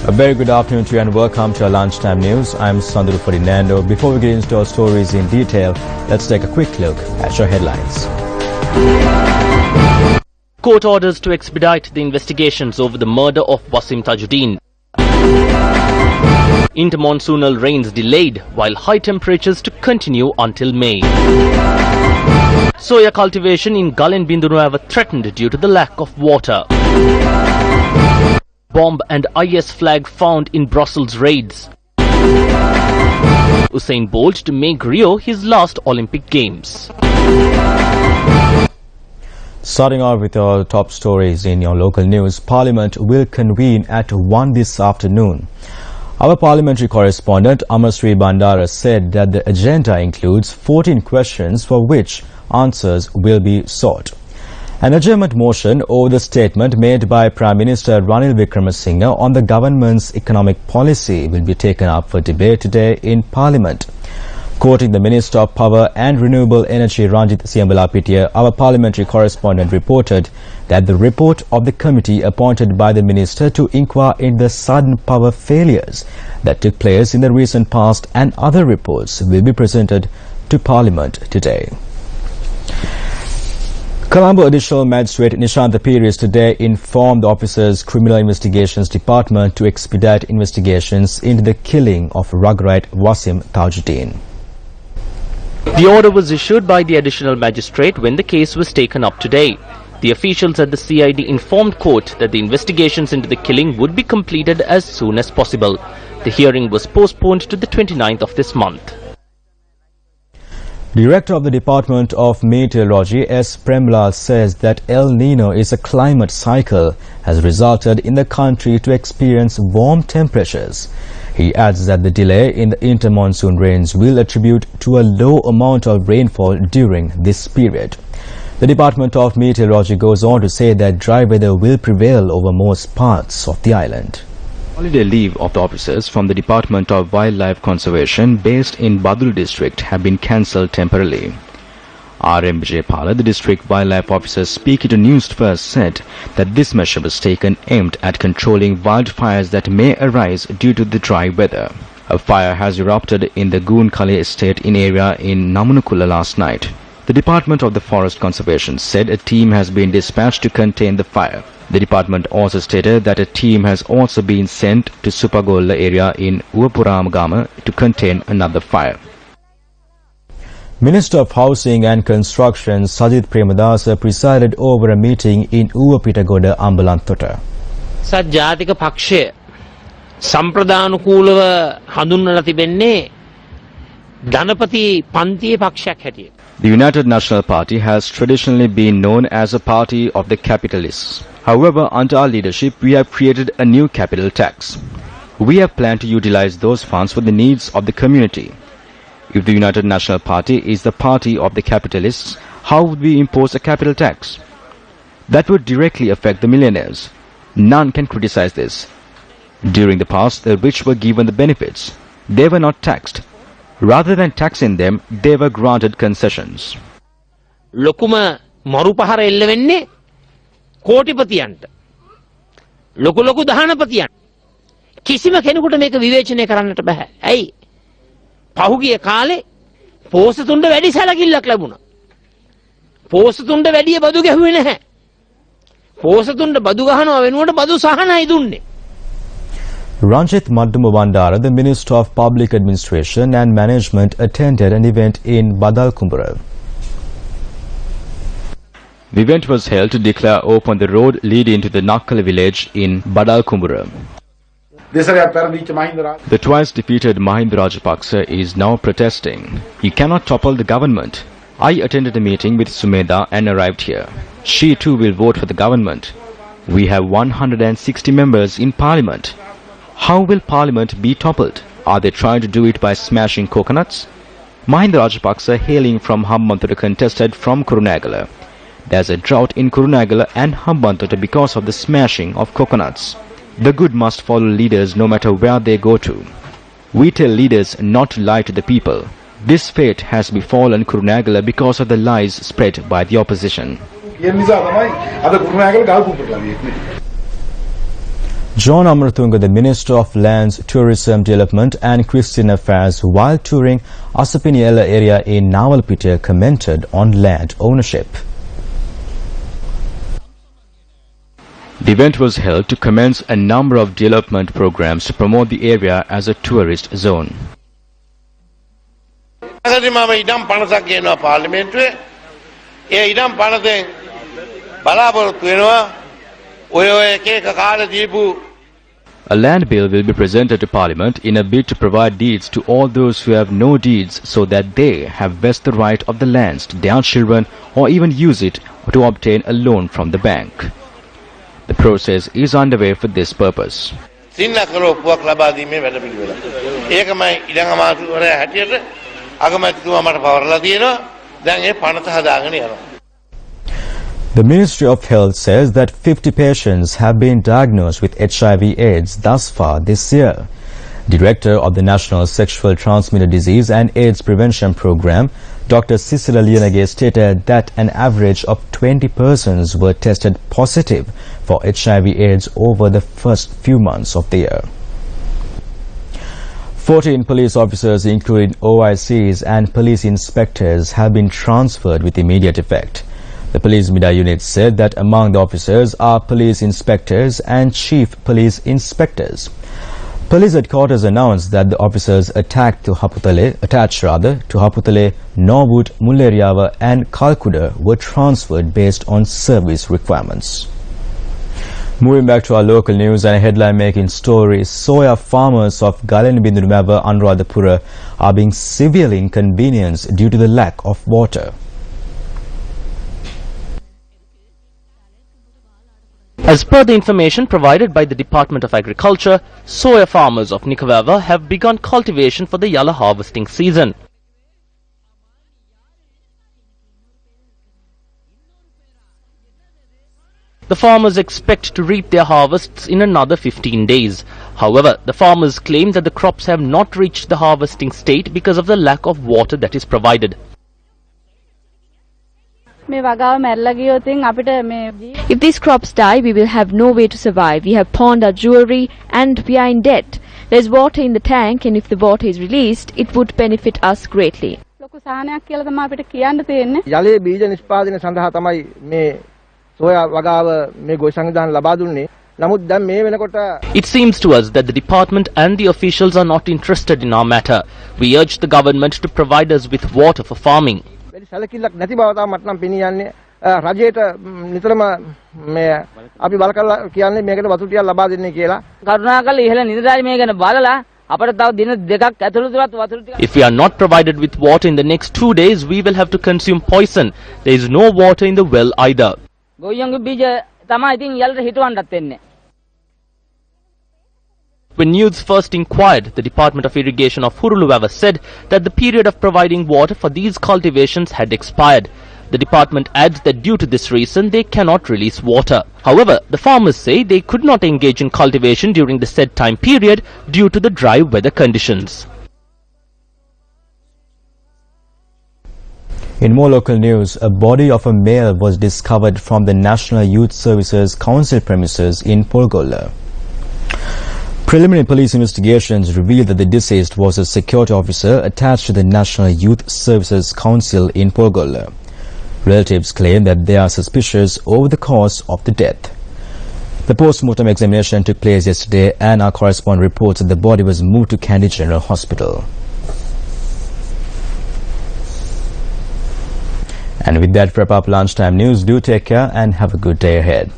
A very good afternoon to you and welcome to our lunchtime news. I'm Sandru Ferdinando. Before we get into our stories in detail, let's take a quick look at your headlines. Court orders to expedite the investigations over the murder of Wasim Tajuddin. Intermonsoonal rains delayed while high temperatures to continue until May. Soya cultivation in Galen Bindunuava threatened due to the lack of water. Bomb and IS flag found in Brussels raids. Usain Bolt to make Rio his last Olympic Games. Starting off with our top stories in your local news, Parliament will convene at 1 this afternoon. Our parliamentary correspondent Amasri Bandara said that the agenda includes 14 questions for which answers will be sought. An adjournment motion over the statement made by Prime Minister Ranil Wickremesinghe on the government's economic policy will be taken up for debate today in Parliament. Quoting the Minister of Power and Renewable Energy Ranjith Siambalapitiya, our parliamentary correspondent reported that the report of the committee appointed by the Minister to inquire into the sudden power failures that took place in the recent past and other reports will be presented to Parliament today. Colombo Additional Magistrate Nishantha Pires today informed the officer's Criminal Investigations Department to expedite investigations into the killing of Rugrite Wasim Tajuddin. The order was issued by the additional magistrate when the case was taken up today. The officials at the CID informed court that the investigations into the killing would be completed as soon as possible. The hearing was postponed to the 29th of this month. Director of the Department of Meteorology S. Premlal says that El Nino is a climate cycle has resulted in the country to experience warm temperatures. He adds that the delay in the intermonsoon rains will attribute to a low amount of rainfall during this period. The Department of Meteorology goes on to say that dry weather will prevail over most parts of the island. Holiday leave of the officers from the Department of Wildlife Conservation based in Badul district have been cancelled temporarily. R.M. Vijaypala, the district wildlife officer speaking to Newsfirst, said that this measure was taken aimed at controlling wildfires that may arise due to the dry weather. A fire has erupted in the Goonkale estate in area in Namunukula last night. The Department of the Forest Conservation said a team has been dispatched to contain the fire. The department also stated that a team has also been sent to Supagolla area in Uwapuramagama to contain another fire. Minister of Housing and Construction Sajith Premadasa presided over a meeting in Uwapitagoda, Ambalanthota. සජාතික පක්ෂය සම්ප්‍රදානුකූලව හඳුන්වලා තිබෙන්නේ ධනපති පන්තියේ පක්ෂයක් හැටියට. The United National Party has traditionally been known as a party of the capitalists. However, under our leadership, we have created a new capital tax. We have planned to utilize those funds for the needs of the community. If the United National Party is the party of the capitalists, how would we impose a capital tax? That would directly affect the millionaires. None can criticize this. During the past, the rich were given the benefits. They were not taxed. Rather than taxing them, they were granted concessions. ලොකුම මරුපහර එල්ල වෙන්නේ කෝටිපතියන්ට. ලොකු දහනපතියන්ට. කිසිම කෙනෙකුට මේක විවේචනය කරන්නට බෑ. ඇයි? පහුගිය කාලේ පෝසතුන්ට වැඩි සැලකිල්ලක් ලැබුණා. පෝසතුන්ට වැඩි බදු ගැහුවේ නැහැ. පෝසතුන්ට බදු ගහනවා වෙනුවට බදු සහනයි දුන්නේ. Ranjith Bandara, the Minister of Public Administration and Management, attended an event in Badalkumbura. The event was held to declare open the road leading to the Nakkala village in Badalkumbura. The twice defeated Mahinda Rajapaksa is now protesting. He cannot topple the government. I attended a meeting with Sumedha and arrived here. She too will vote for the government. We have 160 members in Parliament. How will Parliament be toppled? Are they trying to do it by smashing coconuts? Mahinda Rajapaksa, hailing from Hambantota, contested from Kurunegala. There's a drought in Kurunegala and Hambantota because of the smashing of coconuts. The good must follow leaders no matter where they go to. We tell leaders not to lie to the people. This fate has befallen Kurunegala because of the lies spread by the opposition. John Amratunga, the Minister of Lands, Tourism Development and Christian Affairs, while touring Asapiniela area in Nawalpitiya, commented on land ownership. The event was held to commence a number of development programs to promote the area as a tourist zone. A land bill will be presented to Parliament in a bid to provide deeds to all those who have no deeds so that they have vested the right of the lands to their children or even use it to obtain a loan from the bank. The process is underway for this purpose. The Ministry of Health says that 50 patients have been diagnosed with HIV/AIDS thus far this year. Director of the National Sexual Transmitted Disease and AIDS Prevention Program, Dr. Cecilia Lianage, stated that an average of 20 persons were tested positive for HIV/AIDS over the first few months of the year. 14 police officers, including OICs and police inspectors, have been transferred with immediate effect. The police media unit said that among the officers are police inspectors and chief police inspectors. Police headquarters announced that the officers attached to Haputale, Norwood, Mulleriava and Kalkuda were transferred based on service requirements. Moving back to our local news and a headline-making story, soya farmers of Galenbindunumava, Anuradhapura are being severely inconvenienced due to the lack of water. As per the information provided by the Department of Agriculture, soya farmers of Nikavava have begun cultivation for the Yalla harvesting season. The farmers expect to reap their harvests in another 15 days. However, the farmers claim that the crops have not reached the harvesting state because of the lack of water that is provided. If these crops die, we will have no way to survive. We have pawned our jewelry and we are in debt. There is water in the tank, and if the water is released, it would benefit us greatly. It seems to us that the department and the officials are not interested in our matter. We urge the government to provide us with water for farming. If we are not provided with water in the next 2 days, we will have to consume poison. There is no water in the well either. When Newsfirst inquired, the Department of Irrigation of Huruluwava said that the period of providing water for these cultivations had expired. The department adds that due to this reason, they cannot release water. However, the farmers say they could not engage in cultivation during the said time period due to the dry weather conditions. In more local news, a body of a male was discovered from the National Youth Services Council premises in Polgolla. Preliminary police investigations revealed that the deceased was a security officer attached to the National Youth Services Council in Polgolla. Relatives claim that they are suspicious over the cause of the death. The post-mortem examination took place yesterday, and our correspondent reports that the body was moved to Kandy General Hospital. And with that, wrap up lunchtime news. Do take care and have a good day ahead.